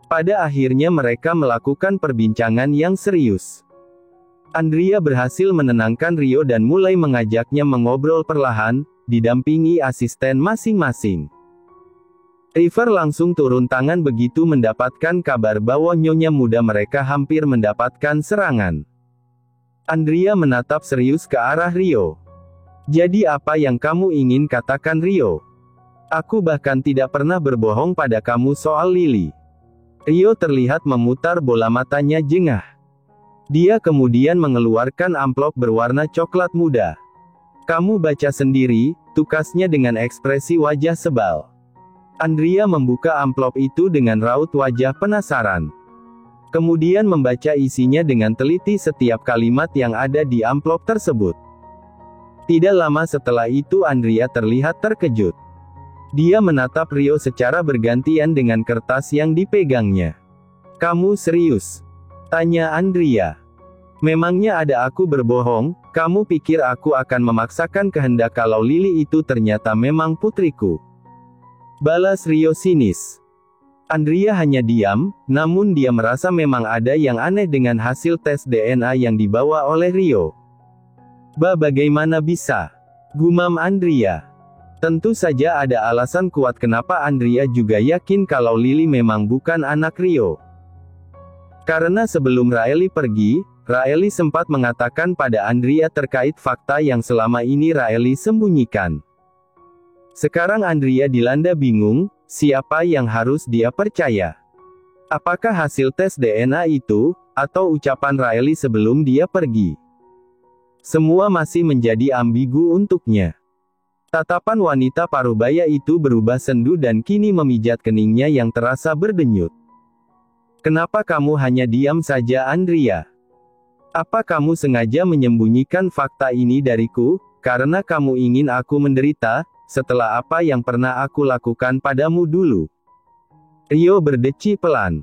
Pada akhirnya mereka melakukan perbincangan yang serius. Andrea berhasil menenangkan Rio dan mulai mengajaknya mengobrol perlahan, didampingi asisten masing-masing. River langsung turun tangan begitu mendapatkan kabar bahwa nyonya muda mereka hampir mendapatkan serangan. Andrea menatap serius ke arah Rio. Jadi apa yang kamu ingin katakan, Rio? Aku bahkan tidak pernah berbohong pada kamu soal Lily. Rio terlihat memutar bola matanya jengah. Dia kemudian mengeluarkan amplop berwarna coklat muda. Kamu baca sendiri, tukasnya dengan ekspresi wajah sebal. Andrea membuka amplop itu dengan raut wajah penasaran. Kemudian membaca isinya dengan teliti setiap kalimat yang ada di amplop tersebut. Tidak lama setelah itu Andrea terlihat terkejut. Dia menatap Rio secara bergantian dengan kertas yang dipegangnya. Kamu serius? Tanya Andrea. Memangnya ada aku berbohong? Kamu pikir aku akan memaksakan kehendak kalau Lily itu ternyata memang putriku? Balas Rio sinis. Andrea hanya diam, namun dia merasa memang ada yang aneh dengan hasil tes DNA yang dibawa oleh Rio. Bagaimana bisa? Gumam Andrea. Tentu saja ada alasan kuat kenapa Andrea juga yakin kalau Lily memang bukan anak Rio. Karena sebelum Riley pergi, Riley sempat mengatakan pada Andrea terkait fakta yang selama ini Riley sembunyikan. Sekarang Andrea dilanda bingung, siapa yang harus dia percaya? Apakah hasil tes DNA itu, atau ucapan Riley sebelum dia pergi? Semua masih menjadi ambigu untuknya. Tatapan wanita parubaya itu berubah sendu dan kini memijat keningnya yang terasa berdenyut. Kenapa kamu hanya diam saja, Andrea? Apa kamu sengaja menyembunyikan fakta ini dariku, karena kamu ingin aku menderita? Setelah apa yang pernah aku lakukan padamu dulu. Rio berdeci pelan.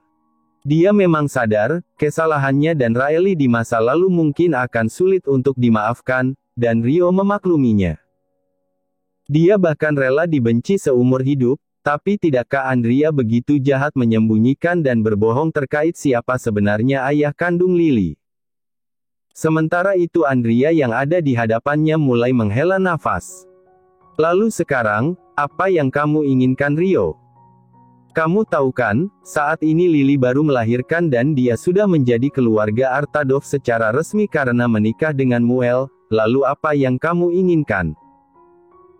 Dia memang sadar, kesalahannya dan Riley di masa lalu mungkin akan sulit untuk dimaafkan, dan Rio memakluminya. Dia bahkan rela dibenci seumur hidup, tapi tidakkah Andrea begitu jahat menyembunyikan dan berbohong terkait siapa sebenarnya ayah kandung Lily? Sementara itu Andrea yang ada di hadapannya mulai menghela nafas. Lalu sekarang, apa yang kamu inginkan, Rio? Kamu tahu kan, saat ini Lily baru melahirkan dan dia sudah menjadi keluarga Artadov secara resmi karena menikah dengan Muel, lalu apa yang kamu inginkan?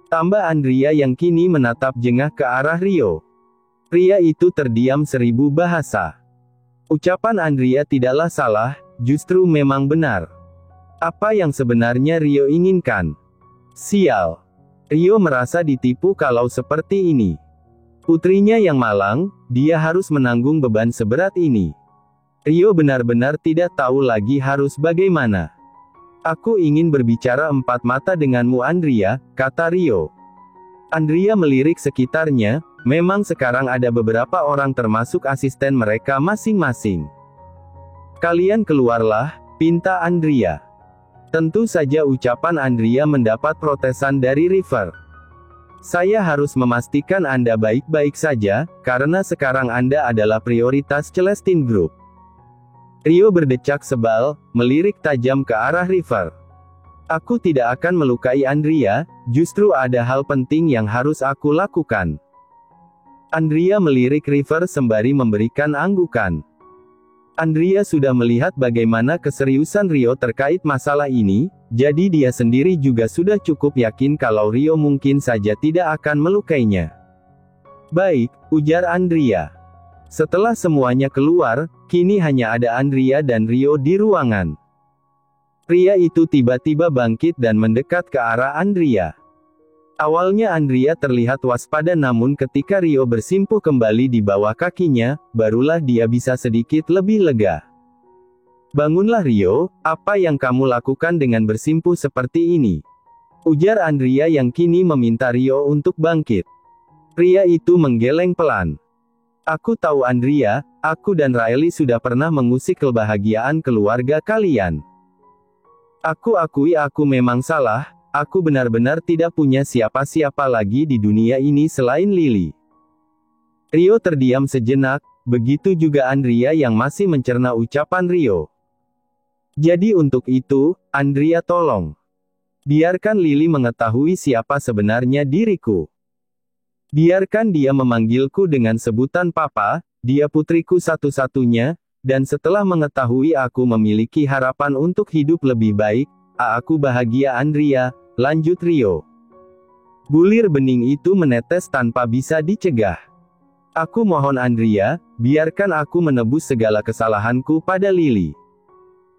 Tambah Andrea yang kini menatap jengah ke arah Rio. Pria itu terdiam 1000 bahasa. Ucapan Andrea tidaklah salah, justru memang benar. Apa yang sebenarnya Rio inginkan? Sial. Rio merasa ditipu kalau seperti ini. Putrinya yang malang, dia harus menanggung beban seberat ini. Rio benar-benar tidak tahu lagi harus bagaimana. Aku ingin berbicara empat mata denganmu, Andrea, kata Rio. Andrea melirik sekitarnya, memang sekarang ada beberapa orang termasuk asisten mereka masing-masing. Kalian keluarlah, pinta Andrea. Tentu saja ucapan Andrea mendapat protesan dari River. Saya harus memastikan Anda baik-baik saja, karena sekarang Anda adalah prioritas Celestine Group. Rio berdecak sebal, melirik tajam ke arah River. Aku tidak akan melukai Andrea, justru ada hal penting yang harus aku lakukan. Andrea melirik River sembari memberikan anggukan. Andrea sudah melihat bagaimana keseriusan Rio terkait masalah ini, jadi dia sendiri juga sudah cukup yakin kalau Rio mungkin saja tidak akan melukainya. Baik, ujar Andrea. Setelah semuanya keluar, kini hanya ada Andrea dan Rio di ruangan. Pria itu tiba-tiba bangkit dan mendekat ke arah Andrea. Awalnya Andrea terlihat waspada namun ketika Rio bersimpuh kembali di bawah kakinya, barulah dia bisa sedikit lebih lega. Bangunlah Rio, apa yang kamu lakukan dengan bersimpuh seperti ini? Ujar Andrea yang kini meminta Rio untuk bangkit. Pria itu menggeleng pelan. Aku tahu Andrea, aku dan Riley sudah pernah mengusik kebahagiaan keluarga kalian. Aku akui aku memang salah. Aku benar-benar tidak punya siapa-siapa lagi di dunia ini selain Lily. Rio terdiam sejenak, begitu juga Andrea yang masih mencerna ucapan Rio. Jadi untuk itu, Andrea tolong. Biarkan Lily mengetahui siapa sebenarnya diriku. Biarkan dia memanggilku dengan sebutan Papa, dia putriku satu-satunya, dan setelah mengetahui aku memiliki harapan untuk hidup lebih baik, aku bahagia Andrea, lanjut Rio. Bulir bening itu menetes tanpa bisa dicegah. Aku mohon Andrea, biarkan aku menebus segala kesalahanku pada Lily.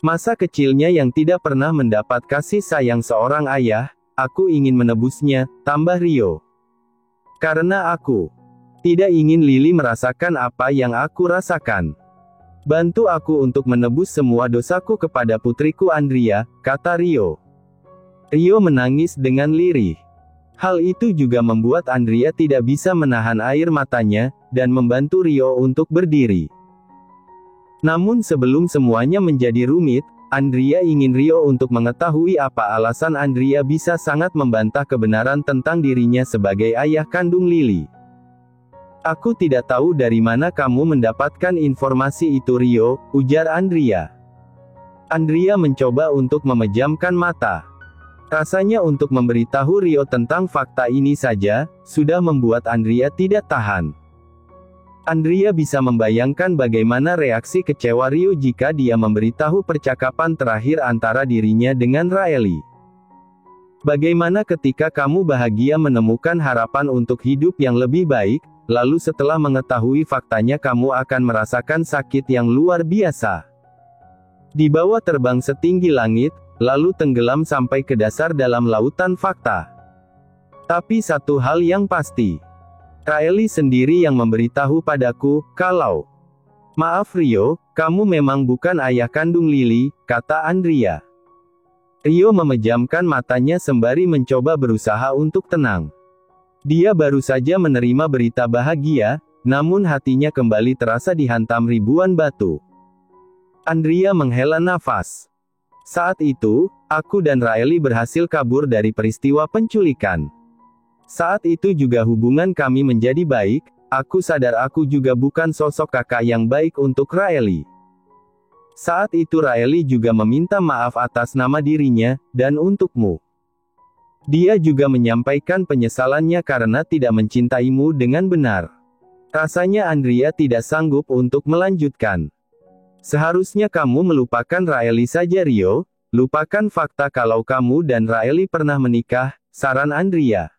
Masa kecilnya yang tidak pernah mendapat kasih sayang seorang ayah, aku ingin menebusnya, tambah Rio. Karena aku tidak ingin Lily merasakan apa yang aku rasakan. Bantu aku untuk menebus semua dosaku kepada putriku Andrea, kata Rio. Rio menangis dengan lirih. Hal itu juga membuat Andrea tidak bisa menahan air matanya, dan membantu Rio untuk berdiri. Namun sebelum semuanya menjadi rumit, Andrea ingin Rio untuk mengetahui apa alasan Andrea bisa sangat membantah kebenaran tentang dirinya sebagai ayah kandung Lily. Aku tidak tahu dari mana kamu mendapatkan informasi itu Rio, ujar Andrea. Andrea mencoba untuk memejamkan mata. Rasanya untuk memberitahu Rio tentang fakta ini saja, sudah membuat Andrea tidak tahan. Andrea bisa membayangkan bagaimana reaksi kecewa Rio jika dia memberitahu percakapan terakhir antara dirinya dengan Raeli. Bagaimana ketika kamu bahagia menemukan harapan untuk hidup yang lebih baik, lalu setelah mengetahui faktanya kamu akan merasakan sakit yang luar biasa. Dibawa terbang setinggi langit, lalu tenggelam sampai ke dasar dalam lautan fakta. Tapi satu hal yang pasti. Raeli sendiri yang memberitahu padaku, kalau maaf Rio, kamu memang bukan ayah kandung Lily, kata Andrea. Rio memejamkan matanya sembari mencoba berusaha untuk tenang. Dia baru saja menerima berita bahagia, namun hatinya kembali terasa dihantam ribuan batu. Andrea menghela nafas. Saat itu, aku dan Raeli berhasil kabur dari peristiwa penculikan. Saat itu juga hubungan kami menjadi baik, aku sadar aku juga bukan sosok kakak yang baik untuk Raeli. Saat itu Raeli juga meminta maaf atas nama dirinya, dan untukmu. Dia juga menyampaikan penyesalannya karena tidak mencintaimu dengan benar. Rasanya Andrea tidak sanggup untuk melanjutkan. Seharusnya kamu melupakan Raeli saja Rio, lupakan fakta kalau kamu dan Raeli pernah menikah, saran Andrea.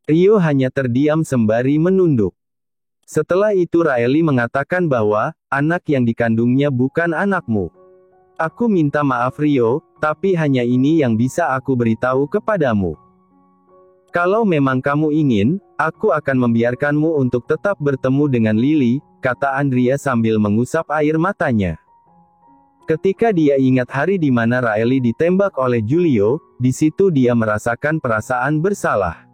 Rio hanya terdiam sembari menunduk. Setelah itu Raeli mengatakan bahwa, anak yang dikandungnya bukan anakmu. Aku minta maaf Rio, tapi hanya ini yang bisa aku beritahu kepadamu. Kalau memang kamu ingin, aku akan membiarkanmu untuk tetap bertemu dengan Lily, kata Andrea sambil mengusap air matanya. Ketika dia ingat hari di mana Raeli ditembak oleh Julio, di situ dia merasakan perasaan bersalah.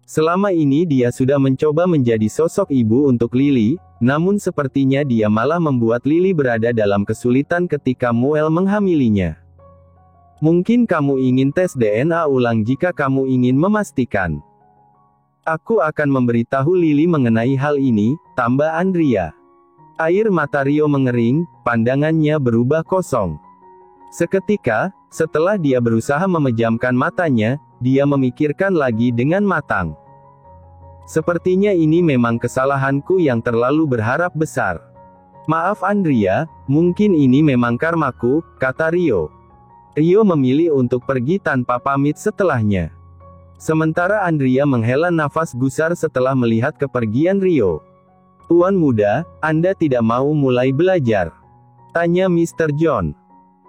Selama ini dia sudah mencoba menjadi sosok ibu untuk Lily, namun sepertinya dia malah membuat Lily berada dalam kesulitan ketika Muel menghamilinya. Mungkin kamu ingin tes DNA ulang jika kamu ingin memastikan. Aku akan memberitahu Lily mengenai hal ini, tambah Andrea. Air mata Rio mengering, pandangannya berubah kosong. Seketika, setelah dia berusaha memejamkan matanya, dia memikirkan lagi dengan matang. Sepertinya ini memang kesalahanku yang terlalu berharap besar. Maaf Andrea, mungkin ini memang karmaku, kata Rio. Rio memilih untuk pergi tanpa pamit setelahnya. Sementara Andrea menghela nafas gusar setelah melihat kepergian Rio. Tuan muda, Anda tidak mau mulai belajar? Tanya Mr. John.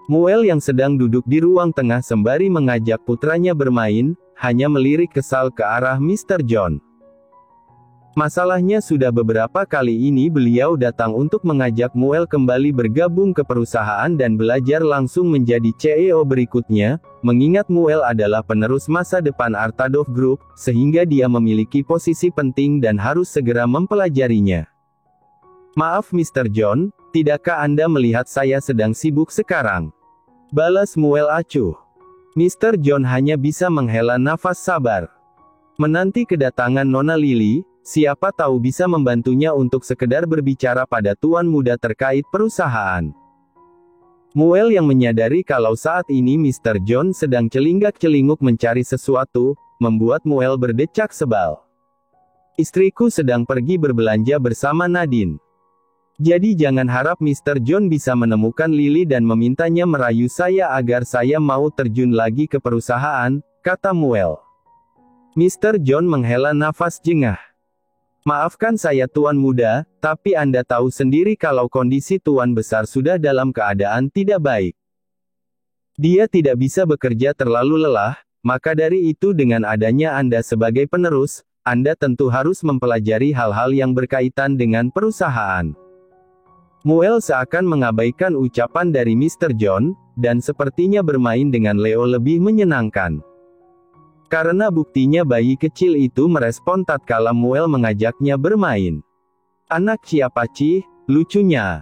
Muel yang sedang duduk di ruang tengah sembari mengajak putranya bermain, hanya melirik kesal ke arah Mr. John. Masalahnya sudah beberapa kali ini beliau datang untuk mengajak Muel kembali bergabung ke perusahaan dan belajar langsung menjadi CEO berikutnya, mengingat Muel adalah penerus masa depan Artadov Group, sehingga dia memiliki posisi penting dan harus segera mempelajarinya. Maaf Mr. John, tidakkah Anda melihat saya sedang sibuk sekarang? Balas Muel acuh. Mr. John hanya bisa menghela nafas sabar. Menanti kedatangan Nona Lily, siapa tahu bisa membantunya untuk sekedar berbicara pada tuan muda terkait perusahaan. Muel yang menyadari kalau saat ini Mr. John sedang celinggak-celinguk mencari sesuatu, membuat Muel berdecak sebal. Istriku sedang pergi berbelanja bersama Nadine. Jadi jangan harap Mr. John bisa menemukan Lily dan memintanya merayu saya agar saya mau terjun lagi ke perusahaan, kata Muel. Mr. John menghela nafas jengah. Maafkan saya tuan muda, tapi Anda tahu sendiri kalau kondisi tuan besar sudah dalam keadaan tidak baik. Dia tidak bisa bekerja terlalu lelah, maka dari itu dengan adanya Anda sebagai penerus, Anda tentu harus mempelajari hal-hal yang berkaitan dengan perusahaan. Muel seakan mengabaikan ucapan dari Mr. John, dan sepertinya bermain dengan Leo lebih menyenangkan. Karena buktinya bayi kecil itu merespon tatkala Muel mengajaknya bermain. Anak siapa Cih, lucunya.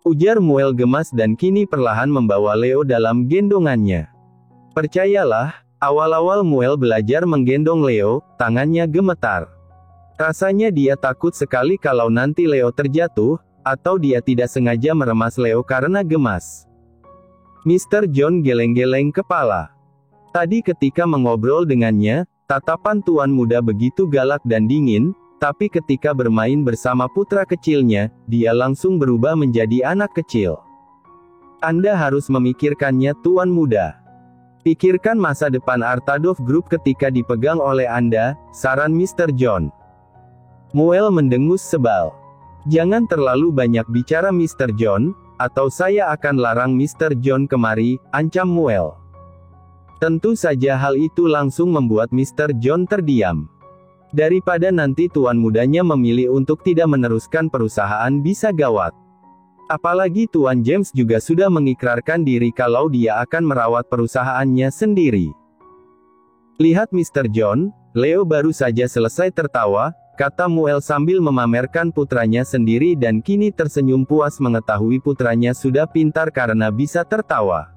Ujar Muel gemas dan kini perlahan membawa Leo dalam gendongannya. Percayalah, awal-awal Muel belajar menggendong Leo, tangannya gemetar. Rasanya dia takut sekali kalau nanti Leo terjatuh, atau dia tidak sengaja meremas Leo karena gemas. Mr. John geleng-geleng kepala. Tadi ketika mengobrol dengannya, tatapan tuan muda begitu galak dan dingin, tapi ketika bermain bersama putra kecilnya, dia langsung berubah menjadi anak kecil. Anda harus memikirkannya tuan muda. Pikirkan masa depan Artadov Group ketika dipegang oleh Anda, saran Mr. John. Muel mendengus sebal. Jangan terlalu banyak bicara Mr. John, atau saya akan larang Mr. John kemari, ancam Muel. Tentu saja hal itu langsung membuat Mr. John terdiam. Daripada nanti tuan mudanya memilih untuk tidak meneruskan perusahaan bisa gawat. Apalagi Tuan James juga sudah mengikrarkan diri kalau dia akan merawat perusahaannya sendiri. Lihat Mr. John, Leo baru saja selesai tertawa, kata Muel sambil memamerkan putranya sendiri dan kini tersenyum puas mengetahui putranya sudah pintar karena bisa tertawa.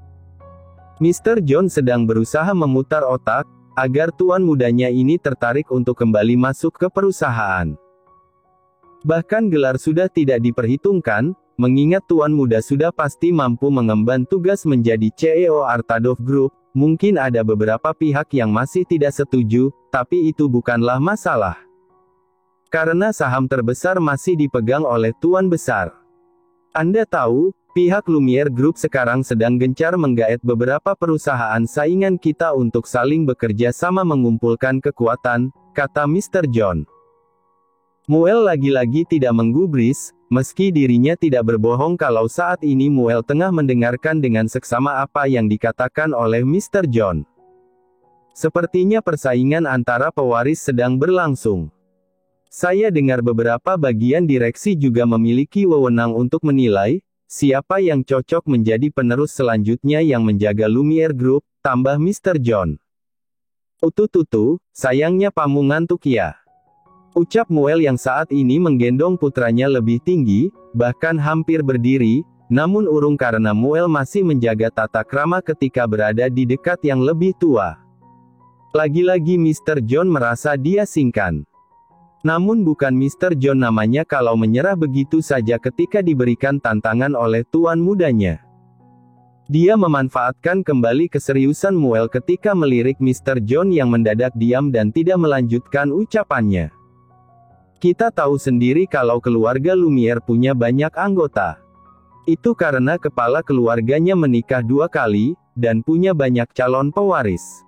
Mr. John sedang berusaha memutar otak, agar tuan mudanya ini tertarik untuk kembali masuk ke perusahaan. Bahkan gelar sudah tidak diperhitungkan, mengingat tuan muda sudah pasti mampu mengemban tugas menjadi CEO Artadov Group, mungkin ada beberapa pihak yang masih tidak setuju, tapi itu bukanlah masalah. Karena saham terbesar masih dipegang oleh tuan besar. Anda tahu, pihak Lumiere Group sekarang sedang gencar menggaet beberapa perusahaan saingan kita untuk saling bekerja sama mengumpulkan kekuatan, kata Mr. John. Muel lagi-lagi tidak menggubris, meski dirinya tidak berbohong kalau saat ini Muel tengah mendengarkan dengan seksama apa yang dikatakan oleh Mr. John. Sepertinya persaingan antara pewaris sedang berlangsung. Saya dengar beberapa bagian direksi juga memiliki wewenang untuk menilai, siapa yang cocok menjadi penerus selanjutnya yang menjaga Lumiere Group, tambah Mr. John. Utututu, sayangnya pamu ngantuk ya. Ucap Muel yang saat ini menggendong putranya lebih tinggi, bahkan hampir berdiri, namun urung karena Muel masih menjaga tata krama ketika berada di dekat yang lebih tua. Lagi-lagi Mr. John merasa dia singkan. Namun bukan Mr. John namanya kalau menyerah begitu saja ketika diberikan tantangan oleh tuan mudanya. Dia memanfaatkan kembali keseriusan Muel ketika melirik Mr. John yang mendadak diam dan tidak melanjutkan ucapannya. Kita tahu sendiri kalau keluarga Lumiere punya banyak anggota. Itu karena kepala keluarganya menikah 2 kali, dan punya banyak calon pewaris.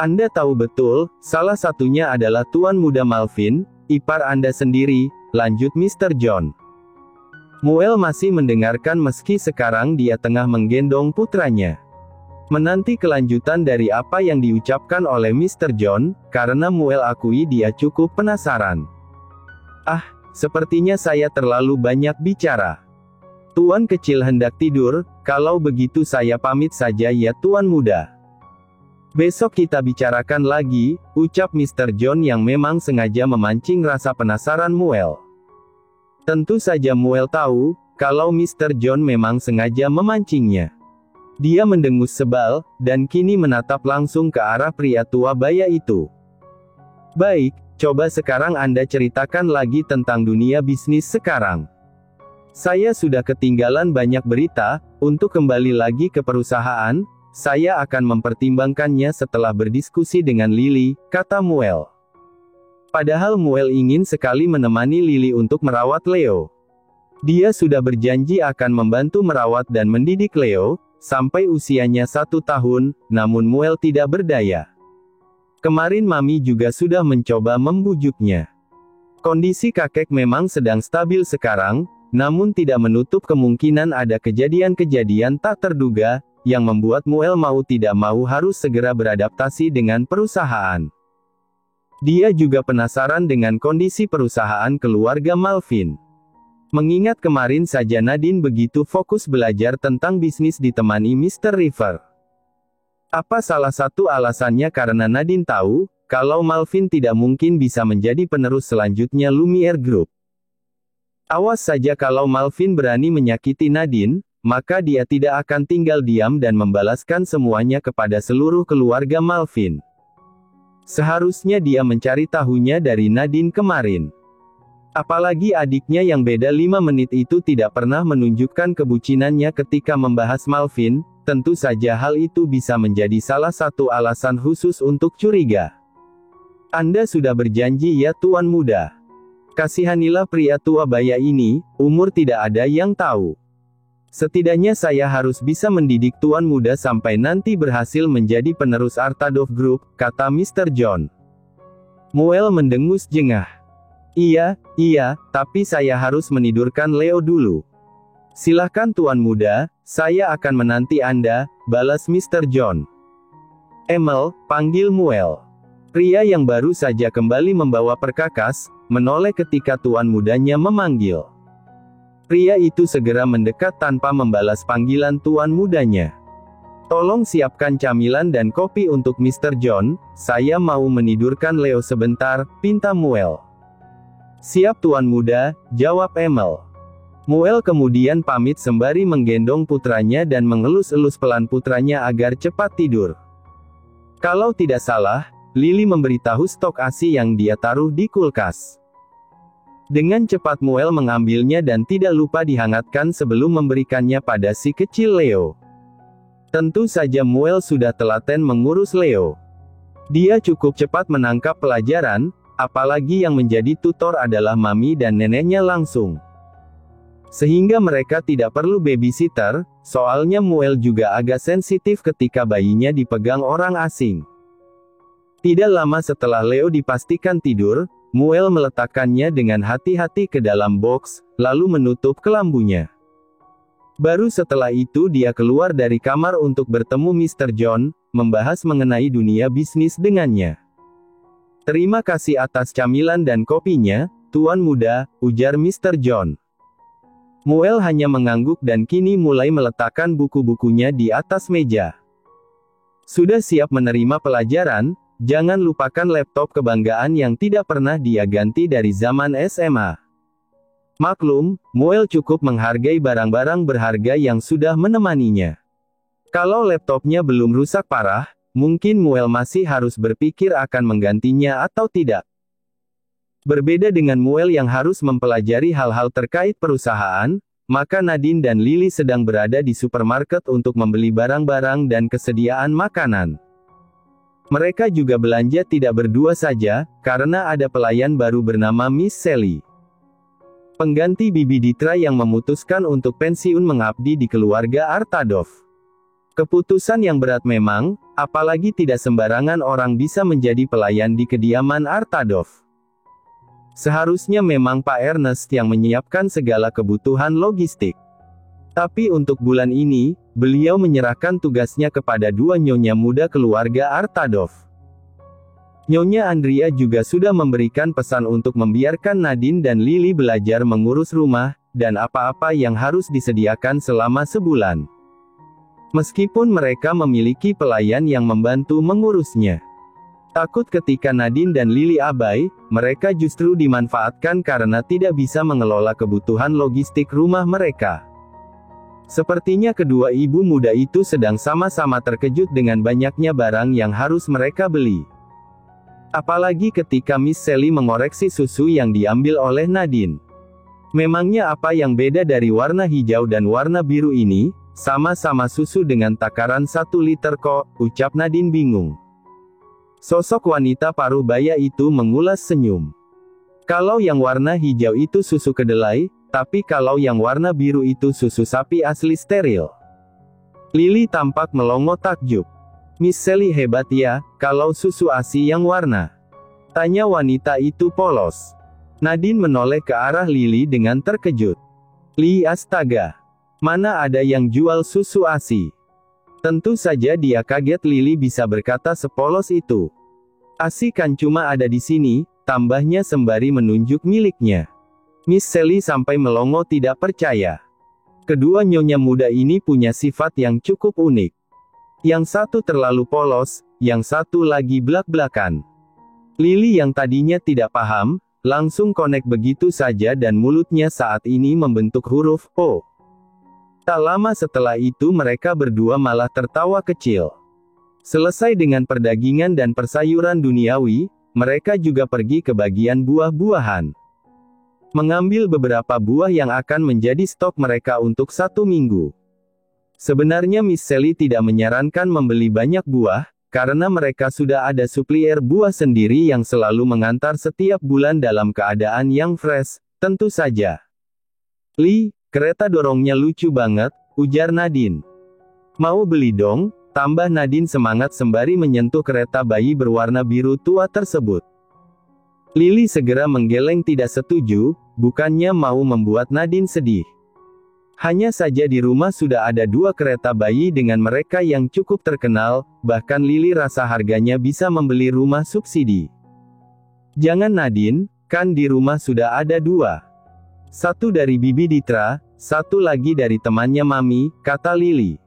Anda tahu betul, salah satunya adalah Tuan Muda Malvin, ipar Anda sendiri, lanjut Mr. John. Muel masih mendengarkan meski sekarang dia tengah menggendong putranya. Menanti kelanjutan dari apa yang diucapkan oleh Mr. John, karena Muel akui dia cukup penasaran. Ah, sepertinya saya terlalu banyak bicara. Tuan kecil hendak tidur, kalau begitu saya pamit saja ya Tuan Muda. Besok kita bicarakan lagi, ucap Mr. John yang memang sengaja memancing rasa penasaran Muel. Tentu saja Muel tahu, kalau Mr. John memang sengaja memancingnya. Dia mendengus sebal, dan kini menatap langsung ke arah pria tua baya itu. Baik, coba sekarang Anda ceritakan lagi tentang dunia bisnis sekarang. Saya sudah ketinggalan banyak berita, untuk kembali lagi ke perusahaan, saya akan mempertimbangkannya setelah berdiskusi dengan Lily, kata Muel. Padahal Muel ingin sekali menemani Lily untuk merawat Leo. Dia sudah berjanji akan membantu merawat dan mendidik Leo, sampai usianya 1 tahun, namun Muel tidak berdaya. Kemarin Mami juga sudah mencoba membujuknya. Kondisi kakek memang sedang stabil sekarang, namun tidak menutup kemungkinan ada kejadian-kejadian tak terduga, yang membuat Muel mau tidak mau harus segera beradaptasi dengan perusahaan. Dia juga penasaran dengan kondisi perusahaan keluarga Malvin. Mengingat kemarin saja Nadine begitu fokus belajar tentang bisnis ditemani Mr. River. Apa salah satu alasannya karena Nadine tahu, kalau Malvin tidak mungkin bisa menjadi penerus selanjutnya Lumiere Group. Awas saja kalau Malvin berani menyakiti Nadine, maka dia tidak akan tinggal diam dan membalaskan semuanya kepada seluruh keluarga Malvin. Seharusnya dia mencari tahunya dari Nadine kemarin. Apalagi adiknya yang beda 5 menit itu tidak pernah menunjukkan kebucinannya ketika membahas Malvin. Tentu saja hal itu bisa menjadi salah satu alasan khusus untuk curiga. Anda sudah berjanji ya Tuan Muda. Kasihanilah pria tua baya ini, umur tidak ada yang tahu. Setidaknya saya harus bisa mendidik Tuan Muda sampai nanti berhasil menjadi penerus Artadov Group, kata Mr. John. Muel mendengus jengah. Iya, tapi saya harus menidurkan Leo dulu. Silahkan Tuan Muda, saya akan menanti Anda, balas Mr. John. Emil, panggil Muel. Pria yang baru saja kembali membawa perkakas, menoleh ketika Tuan Mudanya memanggil. Pria itu segera mendekat tanpa membalas panggilan Tuan Mudanya. Tolong siapkan camilan dan kopi untuk Mr. John, saya mau menidurkan Leo sebentar, pinta Muel. Siap Tuan Muda, jawab Emil. Muel kemudian pamit sembari menggendong putranya dan mengelus-elus pelan putranya agar cepat tidur. Kalau tidak salah, Lily memberitahu stok ASI yang dia taruh di kulkas. Dengan cepat Muel mengambilnya dan tidak lupa dihangatkan sebelum memberikannya pada si kecil Leo. Tentu saja Muel sudah telaten mengurus Leo. Dia cukup cepat menangkap pelajaran, apalagi yang menjadi tutor adalah Mami dan neneknya langsung. Sehingga mereka tidak perlu babysitter, soalnya Muel juga agak sensitif ketika bayinya dipegang orang asing. Tidak lama setelah Leo dipastikan tidur, Muel meletakkannya dengan hati-hati ke dalam box, lalu menutup kelambunya. Baru setelah itu dia keluar dari kamar untuk bertemu Mr. John, membahas mengenai dunia bisnis dengannya. Terima kasih atas camilan dan kopinya, Tuan Muda, ujar Mr. John. Muel hanya mengangguk dan kini mulai meletakkan buku-bukunya di atas meja. Sudah siap menerima pelajaran, jangan lupakan laptop kebanggaan yang tidak pernah dia ganti dari zaman SMA. Maklum, Muel cukup menghargai barang-barang berharga yang sudah menemaninya. Kalau laptopnya belum rusak parah, mungkin Muel masih harus berpikir akan menggantinya atau tidak. Berbeda dengan Muel yang harus mempelajari hal-hal terkait perusahaan, maka Nadine dan Lily sedang berada di supermarket untuk membeli barang-barang dan kesediaan makanan. Mereka juga belanja tidak berdua saja, karena ada pelayan baru bernama Miss Sally. Pengganti Bibi Ditra yang memutuskan untuk pensiun mengabdi di keluarga Artadov. Keputusan yang berat memang, apalagi tidak sembarangan orang bisa menjadi pelayan di kediaman Artadov. Seharusnya memang Pak Ernest yang menyiapkan segala kebutuhan logistik. Tapi untuk bulan ini, beliau menyerahkan tugasnya kepada dua nyonya muda keluarga Artadov. Nyonya Andrea juga sudah memberikan pesan untuk membiarkan Nadine dan Lily belajar mengurus rumah, dan apa-apa yang harus disediakan selama sebulan. Meskipun mereka memiliki pelayan yang membantu mengurusnya. Takut ketika Nadine dan Lily abai, mereka justru dimanfaatkan karena tidak bisa mengelola kebutuhan logistik rumah mereka. Sepertinya kedua ibu muda itu sedang sama-sama terkejut dengan banyaknya barang yang harus mereka beli. Apalagi ketika Miss Sally mengoreksi susu yang diambil oleh Nadine. Memangnya apa yang beda dari warna hijau dan warna biru ini? Sama-sama susu dengan takaran 1 liter kok, ucap Nadine bingung. Sosok wanita paruh baya itu mengulas senyum. Kalau yang warna hijau itu susu kedelai, tapi kalau yang warna biru itu susu sapi asli steril. Lily tampak melongo takjub. Miss Sally hebat ya, kalau susu ASI yang warna. Tanya wanita itu polos. Nadine menoleh ke arah Lily dengan terkejut. Li astaga. Mana ada yang jual susu ASI? Tentu saja dia kaget Lily bisa berkata sepolos itu. ASI kan cuma ada di sini, tambahnya sembari menunjuk miliknya. Miss Sally sampai melongo tidak percaya. Kedua nyonya muda ini punya sifat yang cukup unik. Yang satu terlalu polos, yang satu lagi blak-blakan. Lily yang tadinya tidak paham, langsung connect begitu saja dan mulutnya saat ini membentuk huruf O. Tak lama setelah itu mereka berdua malah tertawa kecil. Selesai dengan perdagingan dan persayuran duniawi, mereka juga pergi ke bagian buah-buahan. Mengambil beberapa buah yang akan menjadi stok mereka untuk 1 minggu. Sebenarnya Miss Sally tidak menyarankan membeli banyak buah, karena mereka sudah ada suplier buah sendiri yang selalu mengantar setiap bulan dalam keadaan yang fresh, tentu saja. Li, kereta dorongnya lucu banget, ujar Nadine. Mau beli dong, tambah Nadine semangat sembari menyentuh kereta bayi berwarna biru tua tersebut. Lily segera menggeleng tidak setuju, bukannya mau membuat Nadine sedih. Hanya saja di rumah sudah ada 2 kereta bayi dengan mereka yang cukup terkenal, bahkan Lily rasa harganya bisa membeli rumah subsidi. Jangan Nadine, kan di rumah sudah ada 2. Satu dari Bibi Ditra, satu lagi dari temannya Mami, kata Lily.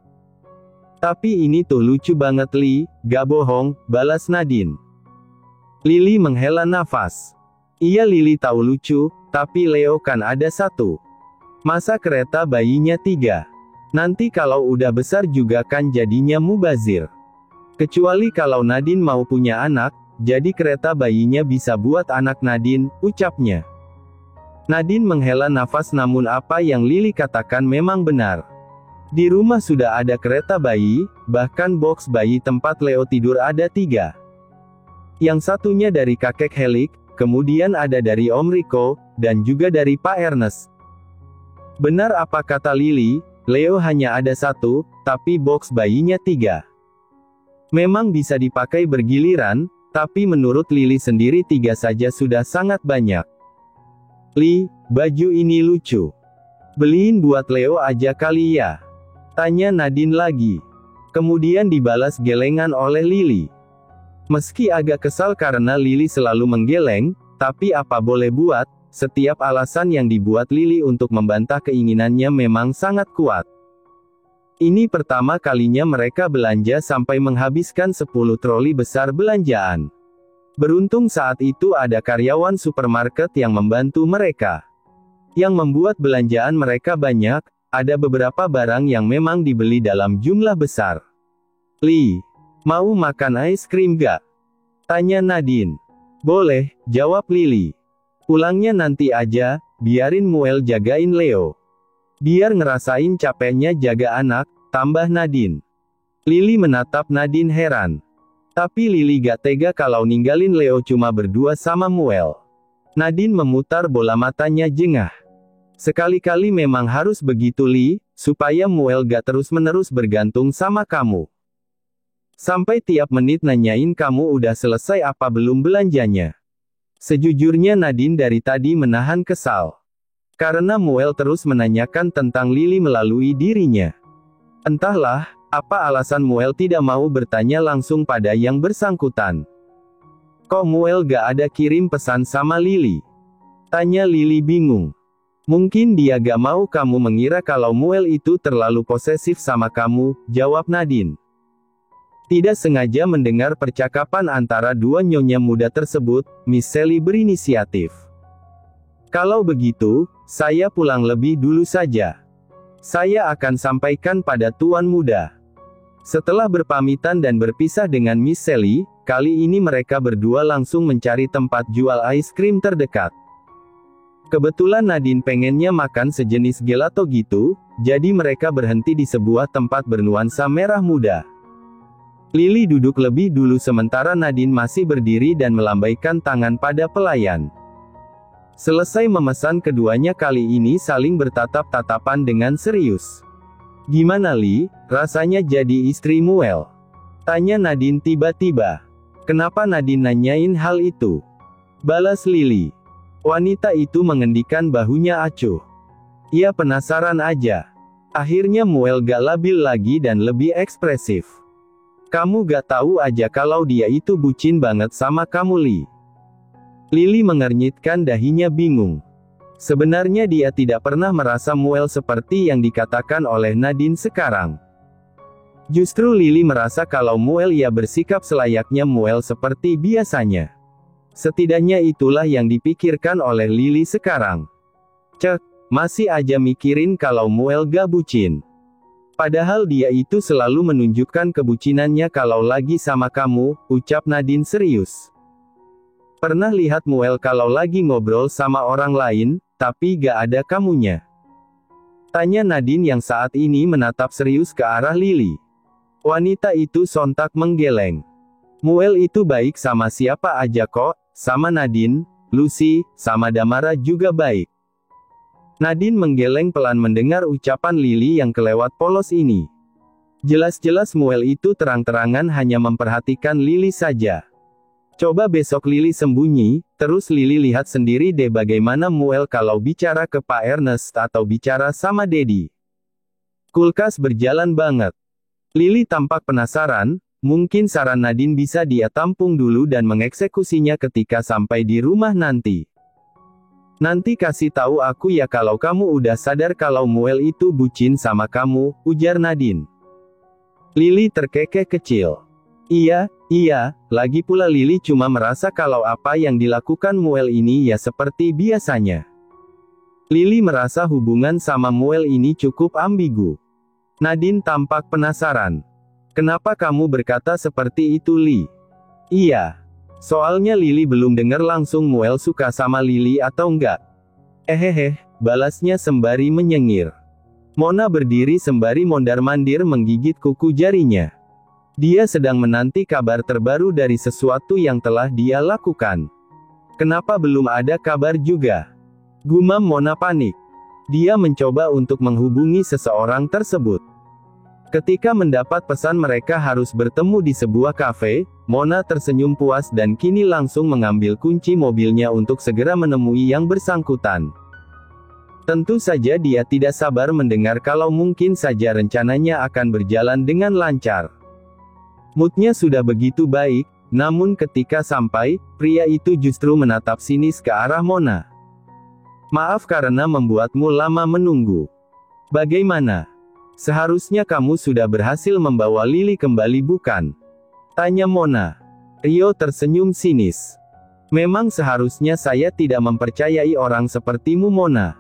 Tapi ini tuh lucu banget Li, gak bohong, balas Nadine. Lily menghela nafas. Iya Lily tahu lucu, tapi Leo kan ada 1. Masa kereta bayinya 3? Nanti kalau udah besar juga kan jadinya mubazir. Kecuali kalau Nadine mau punya anak, jadi kereta bayinya bisa buat anak Nadine, ucapnya. Nadine menghela nafas namun apa yang Lily katakan memang benar. Di rumah sudah ada kereta bayi, bahkan box bayi tempat Leo tidur ada 3. Yang satunya dari kakek Helik, kemudian ada dari Om Rico, dan juga dari Pak Ernest. Benar apa kata Lily, Leo hanya ada 1, tapi box bayinya 3. Memang bisa dipakai bergiliran, tapi menurut Lily sendiri 3 saja sudah sangat banyak. Li, baju ini lucu. Beliin buat Leo aja kali ya? Tanya Nadine lagi. Kemudian dibalas gelengan oleh Lily. Meski agak kesal karena Lily selalu menggeleng, tapi apa boleh buat, setiap alasan yang dibuat Lily untuk membantah keinginannya memang sangat kuat. Ini pertama kalinya mereka belanja sampai menghabiskan 10 troli besar belanjaan. Beruntung saat itu ada karyawan supermarket yang membantu mereka. Yang membuat belanjaan mereka banyak, ada beberapa barang yang memang dibeli dalam jumlah besar. Li, mau makan es krim gak? Tanya Nadine. Boleh, jawab Lily. Pulangnya nanti aja, biarin Muel jagain Leo. Biar ngerasain capeknya jaga anak, tambah Nadine. Lily menatap Nadine heran. Tapi Lily gak tega kalau ninggalin Leo cuma berdua sama Muel. Nadine memutar bola matanya jengah. Sekali-kali memang harus begitu Li, supaya Muel gak terus-menerus bergantung sama kamu. Sampai tiap menit nanyain kamu udah selesai apa belum belanjanya. Sejujurnya Nadine dari tadi menahan kesal. Karena Muel terus menanyakan tentang Lily melalui dirinya. Entahlah, apa alasan Muel tidak mau bertanya langsung pada yang bersangkutan. Kok Muel gak ada kirim pesan sama Lily? Tanya Lily bingung. Mungkin dia gak mau kamu mengira kalau Muel itu terlalu posesif sama kamu, jawab Nadine. Tidak sengaja mendengar percakapan antara 2 nyonya muda tersebut, Miss Sally berinisiatif. Kalau begitu, saya pulang lebih dulu saja. Saya akan sampaikan pada tuan muda. Setelah berpamitan dan berpisah dengan Miss Sally, kali ini mereka berdua langsung mencari tempat jual es krim terdekat. Kebetulan Nadine pengennya makan sejenis gelato gitu, jadi mereka berhenti di sebuah tempat bernuansa merah muda. Lily duduk lebih dulu sementara Nadine masih berdiri dan melambaikan tangan pada pelayan. Selesai memesan, keduanya kali ini saling bertatap-tatapan dengan serius. "Gimana Li, rasanya jadi istri Muel?" tanya Nadine tiba-tiba. "Kenapa Nadine nanyain hal itu?" balas Lily. Wanita itu mengendikan bahunya acuh. Ia penasaran aja. Akhirnya Muel gak labil lagi dan lebih ekspresif. "Kamu gak tahu aja kalau dia itu bucin banget sama kamu Li." Lily mengernyitkan dahinya bingung. Sebenarnya dia tidak pernah merasa Muel seperti yang dikatakan oleh Nadine sekarang. Justru Lily merasa kalau Muel ia bersikap selayaknya Muel seperti biasanya. Setidaknya itulah yang dipikirkan oleh Lily sekarang. "Cek, masih aja mikirin kalau Muel gak bucin. Padahal dia itu selalu menunjukkan kebucinannya kalau lagi sama kamu," ucap Nadine serius. "Pernah lihat Muel kalau lagi ngobrol sama orang lain, tapi gak ada kamunya?" tanya Nadine yang saat ini menatap serius ke arah Lily. Wanita itu sontak menggeleng. "Muel itu baik sama siapa aja kok, sama Nadine, Lucy, sama Damara juga baik." Nadine menggeleng pelan mendengar ucapan Lily yang kelewat polos ini. Jelas-jelas Muel itu terang-terangan hanya memperhatikan Lily saja. Coba besok Lily sembunyi, terus Lily lihat sendiri deh bagaimana Muel kalau bicara ke Pak Ernest atau bicara sama Daddy. Kulkas berjalan banget. Lily tampak penasaran, mungkin saran Nadine bisa dia tampung dulu dan mengeksekusinya ketika sampai di rumah nanti. "Nanti kasih tahu aku ya kalau kamu udah sadar kalau Muel itu bucin sama kamu," ujar Nadine. Lily terkekeh kecil. Iya, lagi pula Lily cuma merasa kalau apa yang dilakukan Muel ini ya seperti biasanya. Lily merasa hubungan sama Muel ini cukup ambigu. Nadine tampak penasaran. "Kenapa kamu berkata seperti itu Li?" "Iya. Soalnya Lily belum dengar langsung Muel suka sama Lily atau enggak." Balasnya sembari menyengir. Mona berdiri sembari mondar-mandir menggigit kuku jarinya. Dia sedang menanti kabar terbaru dari sesuatu yang telah dia lakukan. "Kenapa belum ada kabar juga?" gumam Mona panik. Dia mencoba untuk menghubungi seseorang tersebut. Ketika mendapat pesan mereka harus bertemu di sebuah kafe, Mona tersenyum puas dan kini langsung mengambil kunci mobilnya untuk segera menemui yang bersangkutan. Tentu saja dia tidak sabar mendengar kalau mungkin saja rencananya akan berjalan dengan lancar. Moodnya sudah begitu baik, namun ketika sampai, pria itu justru menatap sinis ke arah Mona. "Maaf karena membuatmu lama menunggu. Bagaimana? Seharusnya kamu sudah berhasil membawa Lily kembali bukan?" tanya Mona. Rio tersenyum sinis. "Memang seharusnya saya tidak mempercayai orang sepertimu Mona.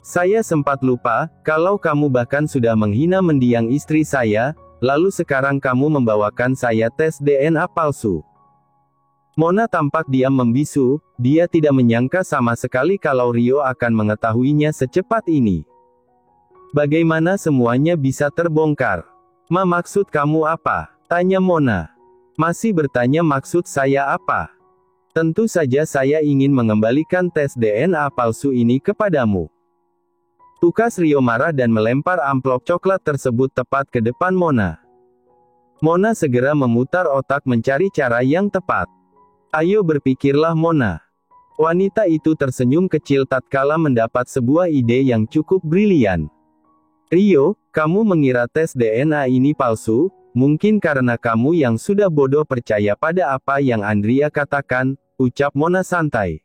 Saya sempat lupa, kalau kamu bahkan sudah menghina mendiang istri saya, lalu sekarang kamu membawakan saya tes DNA palsu." Mona tampak diam membisu, dia tidak menyangka sama sekali kalau Rio akan mengetahuinya secepat ini. "Bagaimana semuanya bisa terbongkar? Maksud kamu apa?" tanya Mona. "Masih bertanya maksud saya apa? Tentu saja saya ingin mengembalikan tes DNA palsu ini kepadamu." Tukas Rio marah dan melempar amplop coklat tersebut tepat ke depan Mona. Mona segera memutar otak mencari cara yang tepat. "Ayo berpikirlah Mona." Wanita itu tersenyum kecil tatkala mendapat sebuah ide yang cukup brilian. "Rio, kamu mengira tes DNA ini palsu, mungkin karena kamu yang sudah bodoh percaya pada apa yang Andrea katakan," ucap Mona santai.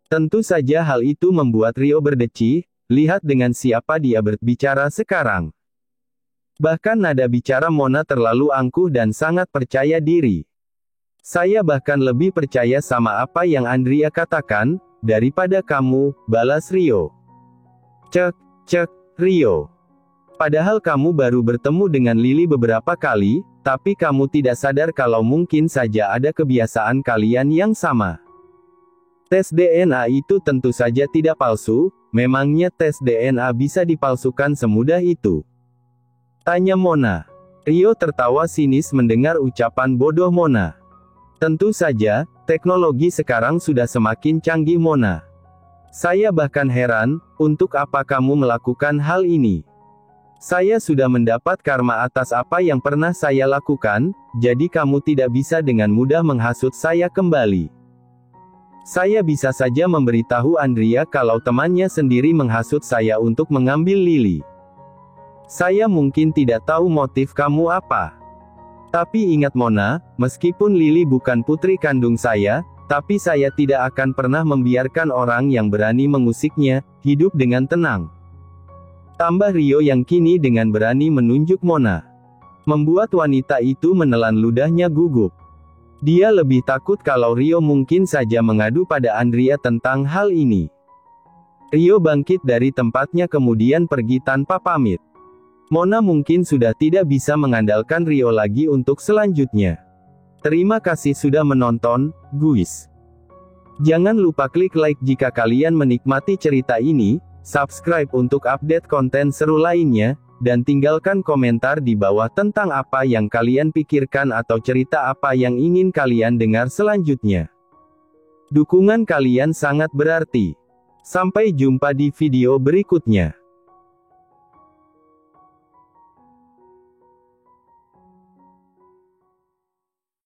Tentu saja hal itu membuat Rio berdecih, lihat dengan siapa dia berbicara sekarang. Bahkan nada bicara Mona terlalu angkuh dan sangat percaya diri. "Saya bahkan lebih percaya sama apa yang Andrea katakan, daripada kamu," balas Rio. Cek, Rio. Padahal kamu baru bertemu dengan Lily beberapa kali, tapi kamu tidak sadar kalau mungkin saja ada kebiasaan kalian yang sama. Tes DNA itu tentu saja tidak palsu, memangnya tes DNA bisa dipalsukan semudah itu? Tanya Mona. Rio tertawa sinis mendengar ucapan bodoh Mona. Tentu saja, teknologi sekarang sudah semakin canggih Mona. Saya bahkan heran, untuk apa kamu melakukan hal ini? Saya sudah mendapat karma atas apa yang pernah saya lakukan, jadi kamu tidak bisa dengan mudah menghasut saya kembali. Saya bisa saja memberitahu Andrea kalau temannya sendiri menghasut saya untuk mengambil Lily. Saya mungkin tidak tahu motif kamu apa. Tapi ingat Mona, meskipun Lily bukan putri kandung saya, tapi saya tidak akan pernah membiarkan orang yang berani mengusiknya, hidup dengan tenang. Tambah Rio yang kini dengan berani menunjuk Mona. Membuat wanita itu menelan ludahnya gugup. Dia lebih takut kalau Rio mungkin saja mengadu pada Andrea tentang hal ini. Rio bangkit dari tempatnya kemudian pergi tanpa pamit. Mona mungkin sudah tidak bisa mengandalkan Rio lagi untuk selanjutnya. Terima kasih sudah menonton, guys. Jangan lupa klik like jika kalian menikmati cerita ini, subscribe untuk update konten seru lainnya, dan tinggalkan komentar di bawah tentang apa yang kalian pikirkan atau cerita apa yang ingin kalian dengar selanjutnya. Dukungan kalian sangat berarti. Sampai jumpa di video berikutnya.